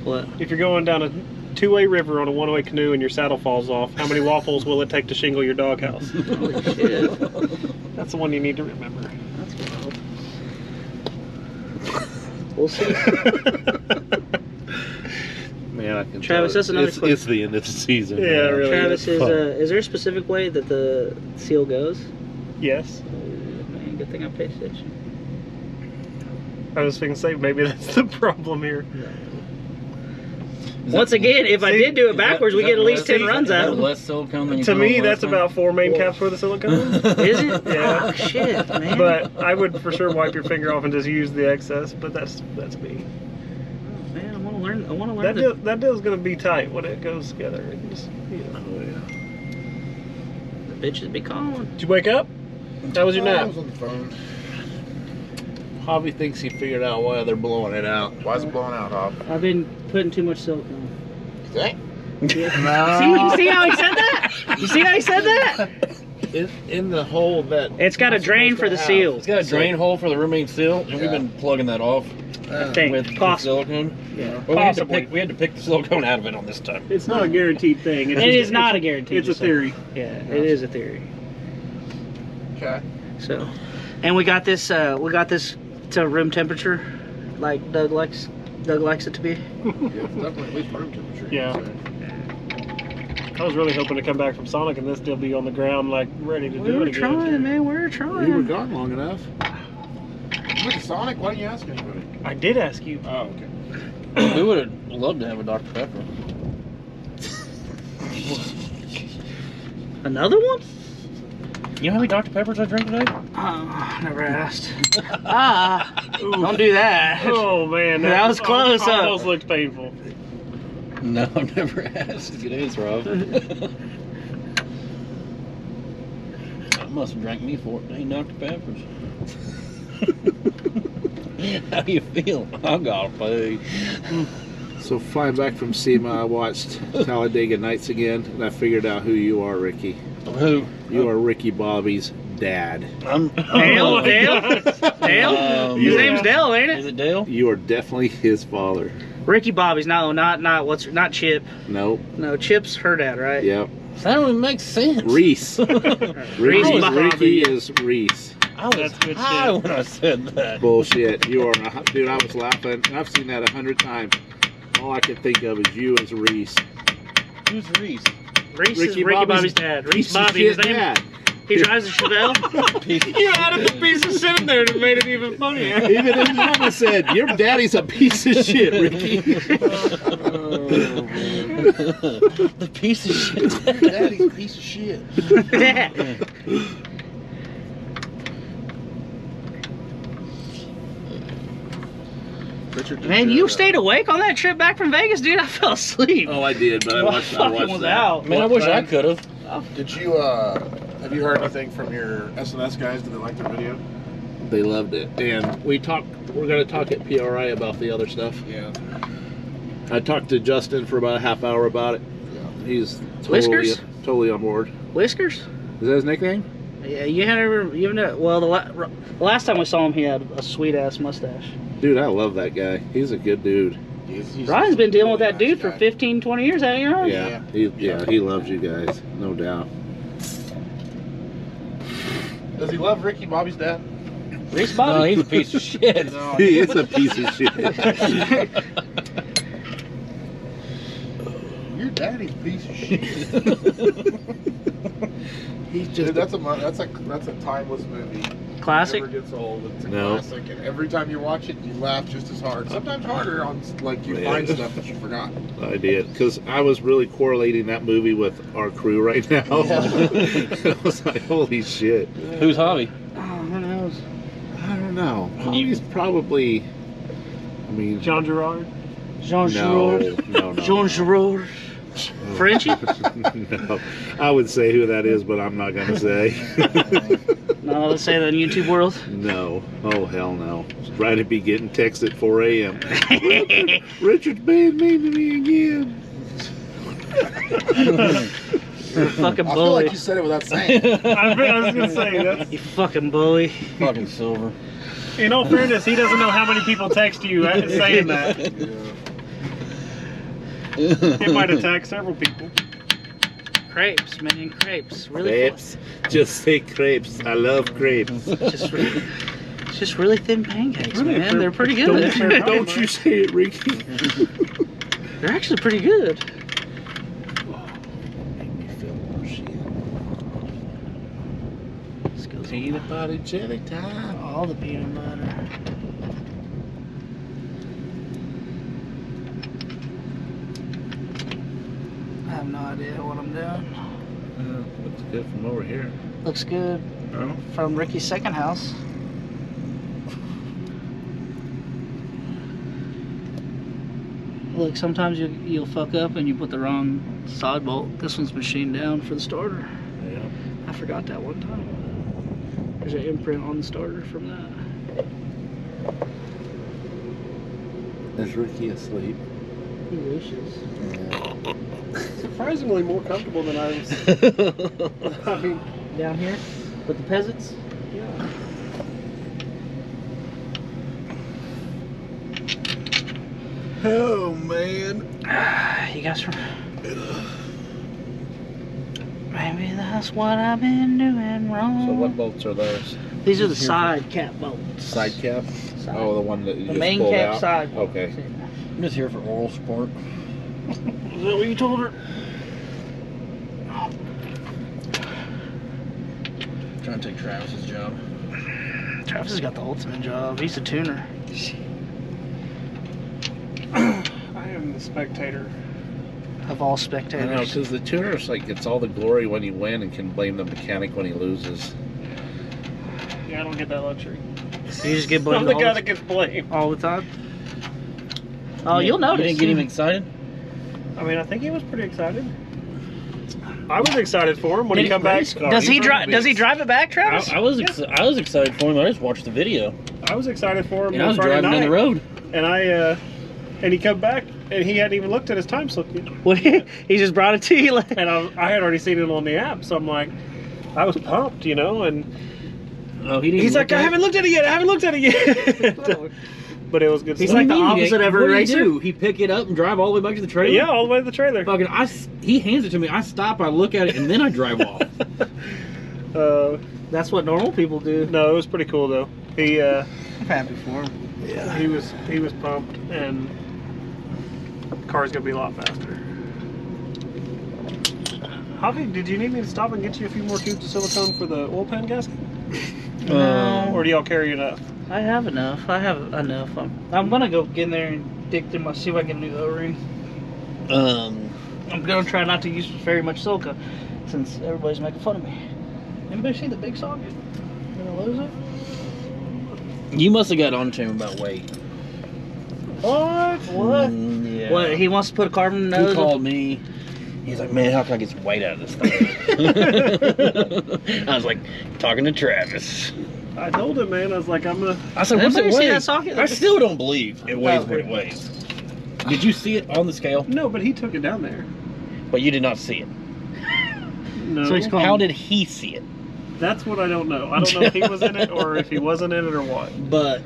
What? If you're going down a two-way river on a one-way canoe and your saddle falls off, how many waffles will it take to shingle your doghouse? Holy shit. That's the one you need to remember. That's wild. We'll see. Man, I can Travis, tell that's another question. It's the end of the season. Yeah, man. really. Travis, is there a specific way that the seal goes? Yes. Man, good thing I paid attention. I was thinking, say maybe that's the problem here. Once again, if I did do it backwards, we get at least 10 runs out of them. Less silicone than you To put me, on that's last time? about 4 main caps worth of silicone. Is it? Yeah. Oh, shit, man. But I would for sure wipe your finger off and just use the excess. But that's me. Oh, man, I want to learn. That deal's gonna be tight when it goes together. It just, The bitches be calling. Did you wake up? How was your nap? I was on the phone. Hobby thinks he figured out why they're blowing it out. Why is it blowing out, Hob? I've been putting too much silicone. Okay. Yeah. See how he said that? You see how he said that? in the hole that It's got a drain for the seal. It's got a drain hole for the room main seal, and we've been plugging that off I think. with Possible. silicone. Yeah. But Possibly. we had to pick the silicone out of it on this time. It's not a guaranteed thing. It's It just- is not it's- a guarantee. It's a theory. Yeah, it is a theory. Okay. So, and we got this to room temperature, like Doug likes it to be. Yeah, it's definitely at least room temperature. Yeah. I was really hoping to come back from Sonic and this still be on the ground, like ready to We do were it again. trying, man. We were You were trying. gone long enough. Look at Sonic. Why didn't you ask anybody? I did ask you. Oh, okay. We would have loved to have a Dr. Pepper. Another one? You know how many Dr. Peppers I drank today? Never asked. Don't do that. Oh man, That was close, huh? Almost looked painful. No, I've never asked. Good answer, Rob. I must have drank me 14 Dr. Peppers. How do you feel? I gotta pay. So flying back from SEMA, I watched Talladega Nights again, and I figured out who you are, Ricky. Who? You are Ricky Bobby's dad. I'm Dale? Dale? His name's Dale, ain't Is it? it Dale? You are definitely his father. Ricky Bobby's not Chip. Nope. No, Chip's her dad, right? Yep. That don't even make sense. Reese. Ricky Bobby. is Reese. I was That's good high shit. when I said that. Bullshit. You are, dude. I was laughing, and I've seen that 100 times. All I can think of is you as Reese. Who's Reese? Reese is Ricky Bobby's dad. Reese piece of Bobby, his shit name. dad. He drives a Chevelle. You added the piece of shit in there to make it even funnier. Even his mama said, "Your daddy's a piece of shit, Ricky." The piece of shit. Daddy's a piece of shit. Richard, Man, you stayed awake on that trip back from Vegas, dude. I fell asleep. Oh, I did, but I watched was that. out. Man, I wish I could have. Did you have you heard anything from your SNS guys? Did they like the video? They loved it, and we're going to talk at PRI about the other stuff. Yeah. I talked to Justin for about a half hour about it. Yeah. He's Whiskers? totally on board. Whiskers? Is that his nickname? Yeah, you know. Well, the last time we saw him, he had a sweet ass mustache. Dude, I love that guy. He's a good dude. He's Ryan's been dealing with really that dude nice for guy. 15, 20 years, haven't you, Ryan? He loves you guys, no doubt. Does he love Ricky Bobby's dad? Reese No, Bobby? he's a piece of shit. No. He is a piece of shit. Your daddy's a piece of shit. He's Dude, just that's a timeless movie. Classic? Never gets old. It's a No. classic, and every time you watch it, you laugh just as hard. Sometimes harder on like you Man. find stuff that you forgot. I did, because I was really correlating that movie with our crew right now. I was like, holy shit. Who's Hobby? Oh, who knows? I don't know. He's probably, I mean, John Gerard. Jean Girard. no. Jean Girard. Frenchie? No. I would say who that is, but I'm not going to say. No, let's say that in YouTube world. No. Oh, hell no. Right to be getting text at 4 a.m. Richard's being mean to me again. You're a fucking I feel bully. like you said it without saying it. I was gonna say that's. You fucking bully. Fucking Silver. In all fairness, he doesn't know how many people text you saying that. It might attack several people. Crepes, man, crepes. Really Crepes. Just say crepes. I love crepes. Just really thin pancakes, man. They're pretty good. Don't you say it, Ricky. They're actually pretty good. Make me feel more shit. This goes Peanut butter jelly time. all the peanut butter. I have no idea what I'm doing. Looks good from over here. Looks good Oh. from Ricky's second house. Look, sometimes you'll fuck up and you put the wrong side bolt. This one's machined down for the starter. Yeah. I forgot that one time. There's an imprint on the starter from that. Is Ricky asleep? He wishes. Surprisingly more comfortable than I was. I mean, down here with the peasants. Yeah. Oh man. You guys, maybe that's what I've been doing wrong. So what bolts are those? These are the side cap bolts. Side cap? Side. Oh, the one that you The just main pulled cap out? side. Okay. I'm just here for oral support. Is that what you told her? Trying to take Travis's job. Travis has got the ultimate job. He's a tuner. I am the spectator. Of all I know, spectators. because the tuner gets all the glory when you win and can blame the mechanic when he loses. Yeah, I don't get that luxury. You just get I'm blamed the guy that gets blamed. all the time. Oh, you'll You notice. didn't get him excited? I mean, I think he was pretty excited. I was excited for him when he come back. Does he drive? Does he drive it back, Travis? I was excited for him. I just watched the video. I was excited for him. And I was Friday driving down night, the road. and he come back and he hadn't even looked at his time slip yet. What, he just brought it to you. Like, And I had already seen it on the app, so I'm like, I was pumped, you know. And Oh, he didn't. he's like, I haven't looked at it yet. I haven't looked at it yet. But it was good. He's stuff. like the opposite of every What racer. do? He pick it up and drive all the way back to the trailer? Yeah, all the way to the trailer. Fucking, he hands it to me. I stop. I look at it, and then I drive off. That's what normal people do. No, it was pretty cool though. He I'm happy for him. he was pumped, and the car's gonna be a lot faster. Javi, did you need me to stop and get you a few more tubes of silicone for the oil pan gasket? Or do y'all carry enough? I have enough. I have enough. I'm gonna go get in there and dig through see if I can do O-ring. I'm gonna try not to use very much silica since everybody's making fun of me. Anybody see the big socket? Gonna lose it? You must have got on to him about weight. What? What? Yeah. What? He wants to put a carbon nose. He called me. He's like, man, how can I get some weight out of this thing? I was like, talking to Travis. I told him, man. I was like, I'm gonna. I said, what's it Anybody see weigh? that socket? I still don't believe it weighs what it weighs. Did you see it on the scale? No, but he took it down there. But you did not see it. No. So he's calling. How did he see it? That's what I don't know. I don't know if he was in it or if he wasn't in it or what. But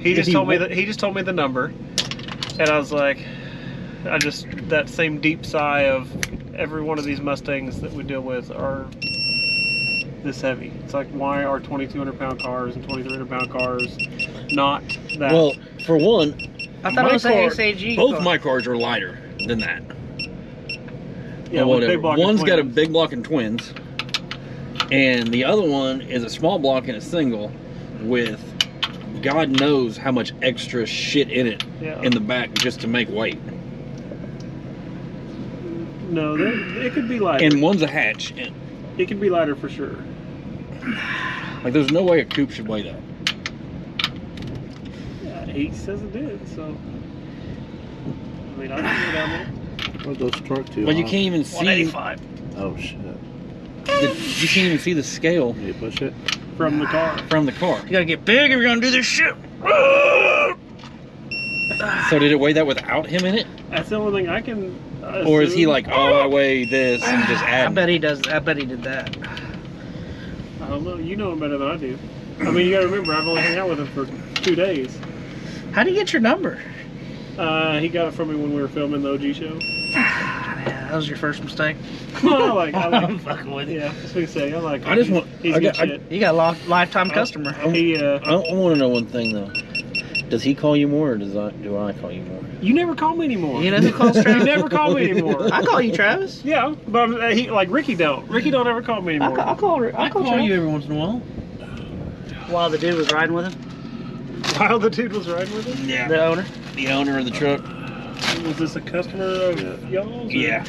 He If just he told me wa- that he just told me the number, and I was like, that same deep sigh of every one of these Mustangs that we deal with are this heavy. It's like, why are 2,200 pound cars and 2,300 pound cars not that? well, for one, I thought it was my an car- SAG. both car. my cars are lighter than that. yeah, Or with whatever. big block and One's got a twins. big block and twins, and the other one is a small block and a single with God knows how much extra shit in it Yeah. in the back just to make weight. No, it could be lighter. And one's a hatch. And, It could be lighter for sure. like, there's no way a coupe should weigh that. Yeah, he says it did. So, I mean, I can go down there. Where'd those torque to? But you can't even see. 185. Oh shit. You can't even see the scale Can you push it? From the car. from the car. You gotta get big if you're gonna do this shit. So did it weigh that without him in it, That's the only thing I can. or is he assume. like, oh, I weigh this and just I add? bet he does. I bet he did that. I don't know. You know him better than I do. I mean, you gotta remember, I've only hung out with him for 2 days. How do you get your number? He got it from me when we were filming the OG show. Yeah, that was your first mistake. I like. I'm fucking with you. Yeah, that's what you say. I like. I just want. He's I, good got, shit. You got a lifetime customer. He. I want to know one thing though. Does he call you more, or do I call you more? You never call me anymore. You know who calls Travis? You never call me anymore. I call you Travis. Yeah, but he like Ricky don't. Ricky don't ever call me anymore. I'll call Travis. you every once in a while. While the dude was riding with him, While the dude was riding with him. Yeah. the owner. The owner of the truck. Was this a customer of y'all's? or- Yeah.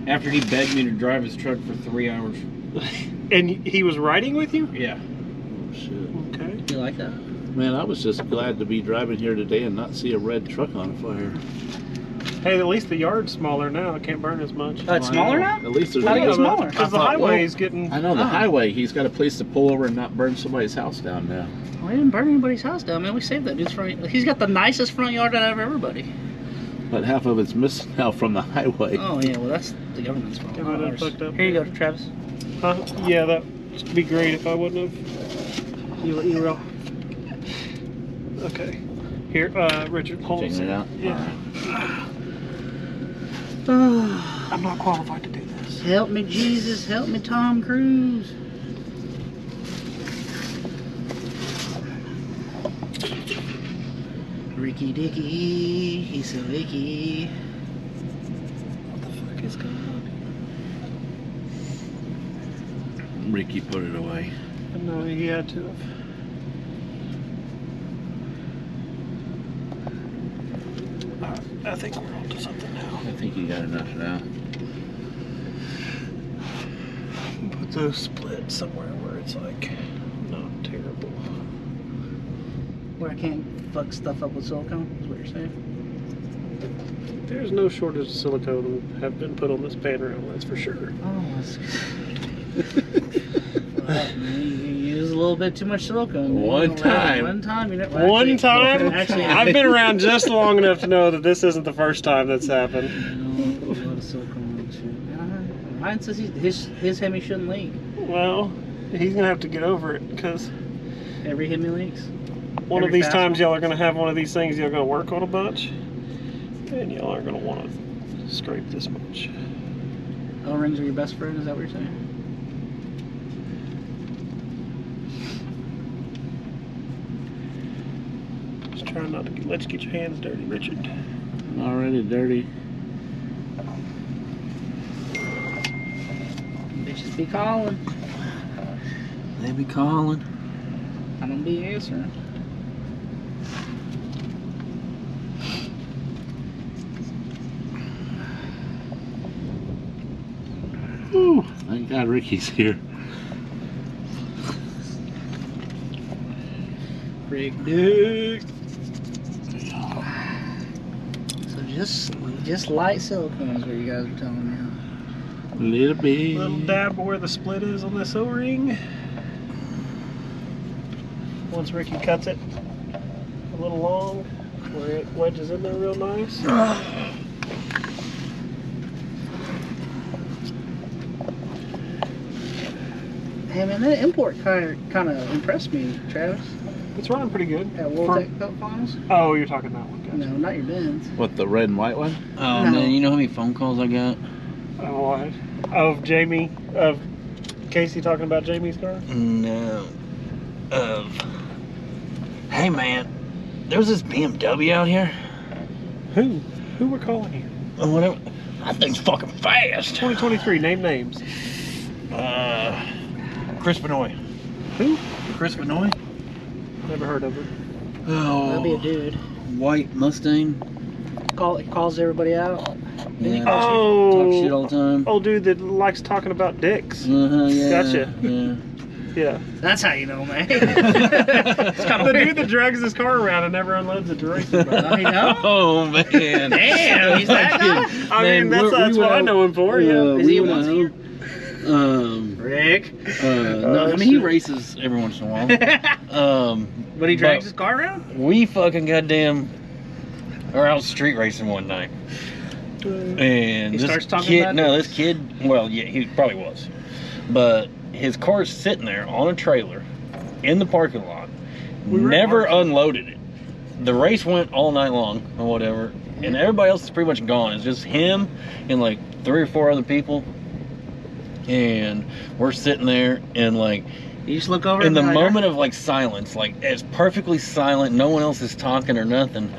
After he begged me to drive his truck for 3 hours. And he was riding with you? Yeah. Oh shit. Okay. You like that? Man, I was just glad to be driving here today and not see a red truck on fire. Hey, at least the yard's smaller now. It can't burn as much. It's smaller now? At least there's How do you a get smaller? Because the I thought, highway well, is getting. I know the Oh. highway. He's got a place to pull over and not burn somebody's house down now. We didn't burn anybody's house down, man. We saved that dude's front. He's got the nicest front yard out of everybody. But half of it's missing now from the highway. Oh yeah, well that's the government's fault. Everyone not ours. fucked up. Here you go, Travis. Yeah, that'd be great if I wouldn't have. You roll. Okay. Here, Richard, hold on a Checking it out. second. Yeah. I'm not qualified to do this. Help me, Jesus. Help me, Tom Cruise. Ricky Dicky, he's so icky. What the fuck is going on? Ricky put it away. No, he had to have. I think we're on to something now. I think you got enough now. Put those splits somewhere where it's like not terrible. Where I can't fuck stuff up with silicone, is what you're saying? There's no shortage of silicone have been put on this pan rail, that's for sure. Oh, that's you use a little bit too much silicone. One time. One time. You know, One time? Actually, I've been around just long enough to know that this isn't the first time that's happened. a lot of silicone and shit. Ryan says his Hemi shouldn't leak. Well, he's gonna have to get over it because Every Hemi leaks. one of Every these fast times one? y'all are gonna have one of these things y'all gonna work on a bunch, and y'all aren't gonna want to scrape this much. O-rings are your best friend, is that what you're saying? Just trying not to let you get your hands dirty, Richard. Already dirty. Bitches be calling. They be calling. I don't be answering. Ooh, thank God Ricky's here. Rick Dick. So just light silicone is what you guys are telling me. A little bit. Little dab where the split is on this O-ring. Once Ricky cuts it a little long, where it wedges in there real nice. Hey man, that import kind of impressed me, Travis. It's running pretty good. At World Tech Cup Finals. Oh, you're talking that one, gotcha. No, not your Benz. What, the red and white one? Oh No. man, you know how many phone calls I got? Oh, what? Of Jamie, of Casey talking about Jamie's car? No. Hey man, there's this BMW out here. Who? Who we're calling here? Or whatever. That thing's fucking fast. 2023, name names. Chris Benoit. Who? Chris Benoit? Never heard of her. Oh. That'd be a dude. White Mustang. Calls everybody out. Yeah. Oh. Talk shit all the time. Old dude that likes talking about dicks. Yeah. Gotcha. Yeah. Yeah. That's how you know, man. It's kind of The weird. dude that drags his car around and never unloads it to race him. I know. Oh man. Damn, he's that guy. I mean, that's what I know him for, yeah. Is he a we once a year? Rick. No, Oh, I mean he shit. races every once in a while. But he drags his car around? We fucking goddamn are out street racing one night. And He this starts talking kid, about no, it? this kid, well, yeah, he probably was. But his car's sitting there on a trailer in the parking lot, never unloaded it. The race went all night long or whatever, and everybody else is pretty much gone. It's just him and like 3 or 4 other people. And we're sitting there and like, You just look over in the and be like, moment of like silence, like it's perfectly silent, no one else is talking or nothing.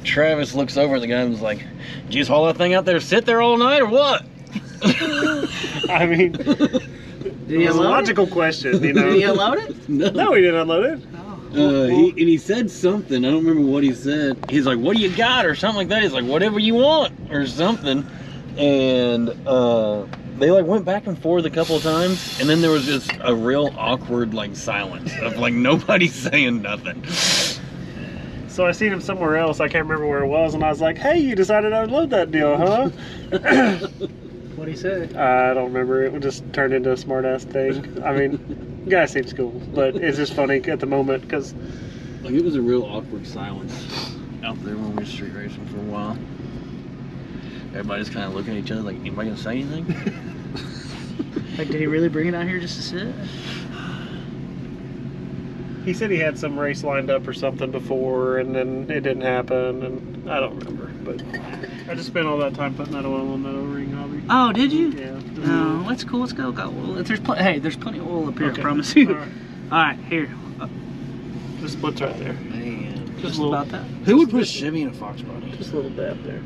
Travis looks over at the guy and was like, "Did you just haul that thing out there, sit there all night, or what?" I mean, Did he it's a unload logical question, you know. Did he unload it? No, he didn't unload it. He said something. I don't remember what he said. He's like, "What do you got?" or something like that. He's like, "Whatever you want," or something. And they like went back and forth a couple of times, and then there was just a real awkward like silence of like nobody saying nothing. So I seen him somewhere else. I can't remember where it was, and I was like, "Hey, you decided to unload that deal, huh?" What'd he say? I don't remember. It just turned into a smart-ass thing. I mean, the guy seems cool, but it's just funny at the moment because Like it was a real awkward silence out there when we were street racing for a while. Everybody's kind of looking at each other like, "Anybody gonna say anything?" Like, did he really bring it out here just to sit? He said he had some race lined up or something before, and then it didn't happen, and I don't remember. But I just spent all that time putting that oil on that O-ring hobby. Oh, did you? Yeah. Oh, that's cool. Let's go. Hey, there's plenty of oil up here. Okay. I promise you. All right. All right, here. The split's right there. Man. Just about that. Who would put Chevy in a Fox body? Just a little dab there.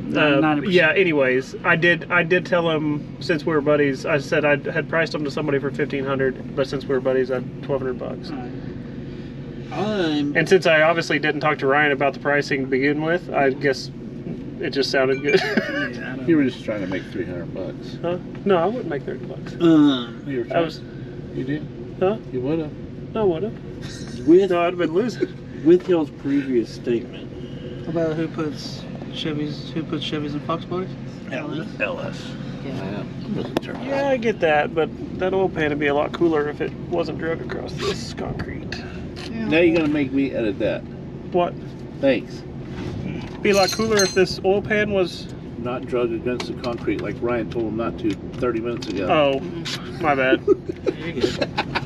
90%. Yeah. Anyways, I did tell him, since we were buddies. I said I had priced him to somebody for $1,500, but since we were buddies, I'd $1,200. And since I obviously didn't talk to Ryan about the pricing to begin with, I guess it just sounded good. You were just trying to make $300. Huh? No, I wouldn't make $30. You were I trying. was. You did. Huh? You would have. No, I would have. With, No, I'd have been losing. with y'all's previous statement. About who puts Chevys in Fox bodies? LS. Yeah. Yeah, I get that, but that oil pan would be a lot cooler if it wasn't drug across this concrete. Now you're gonna make me edit that. What? Thanks. Be a lot cooler if this oil pan was. Not drug against the concrete like Ryan told him not to 30 minutes ago. Oh, my bad.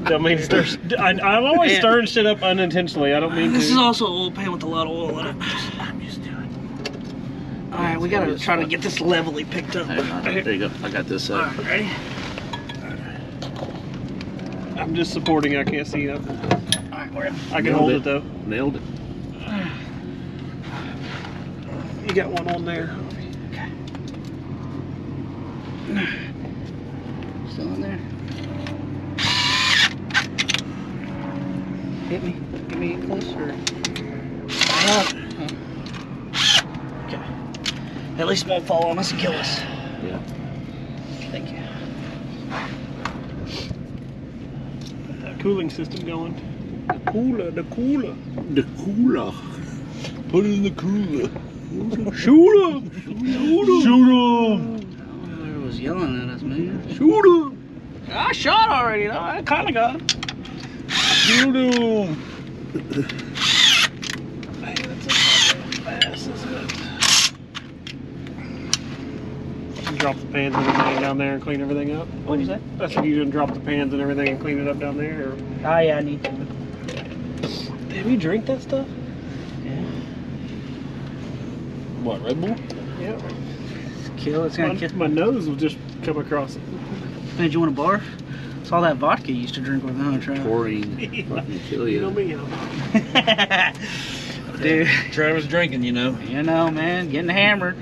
Don't mean to stir. I'm always Man. stirring shit up unintentionally. I don't mean This is to. also an oil pan with a lot of oil in it. I'm used to it. All right, we gotta try to get this levelly picked up. There you go. I got this All set. right, ready? I'm just supporting. I can't see nothing. All right, we're in. I can hold it though. Nailed it. You got one on there. Still in there. Hit me. Get me closer. Okay. At least it won't fall on us and kill us. Yeah. Thank you. Got that cooling system going. The cooler. The cooler. Put it in the cooler. Shoot him! Shoot him! Whoever was yelling at us, man. Shoot him! I shot already, though. I kind of got him. Shoot him! Man, that's fast, isn't it? You drop the pans and everything down there and clean everything up. What'd you say? I said you didn't drop the pans and everything and clean it up down there. Or... Oh, yeah, I need to. Have you drink that stuff? Yeah. What, Red Bull? Yeah. Kill. It's gonna kill. My nose will just come across it. Man, do you want a barf? It's all that vodka you used to drink with, huh, Travis? Pouring. Fucking kill You know you. me, you know. Dude. Travis drinking, you know. You know, man, getting hammered.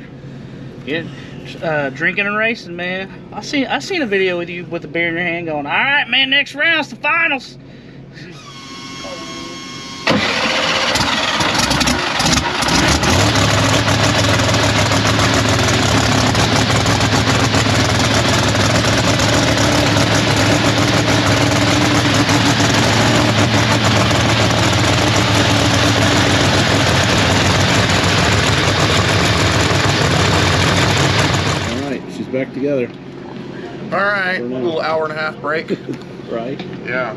Drinking and racing, man. I seen a video with you with the beer in your hand going, all right, man, next round's the finals. Back together, All right, a little hour and a half break. right? Yeah.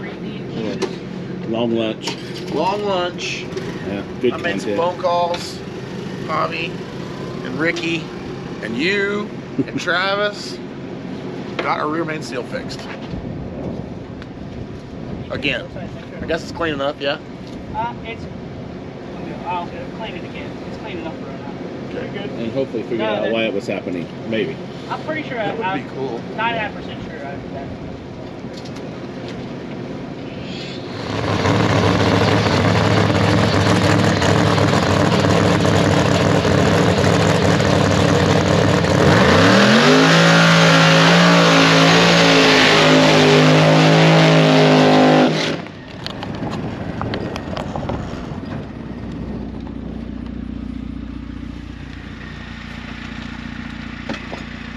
Long lunch. Long lunch. Yeah, good I made some content. phone calls. Bobby and Ricky and you and Travis got our rear main seal fixed. Again. I guess it's clean enough, yeah? I'll clean it again. It's clean enough for right now. Okay, good. And hopefully figure out why it was happening. Maybe. I'm pretty sure That would be cool. 99% sure I did that.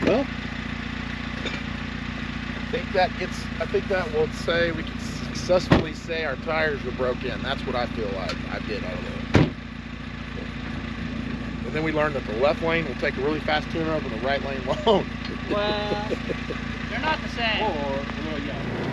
Well, I think that will say we can successfully say our tires were broke in. That's what I feel like I did out of it. And then we learned that the left lane will take a really fast tuner up and the right lane won't. Well, they're not the same. Or, well, yeah.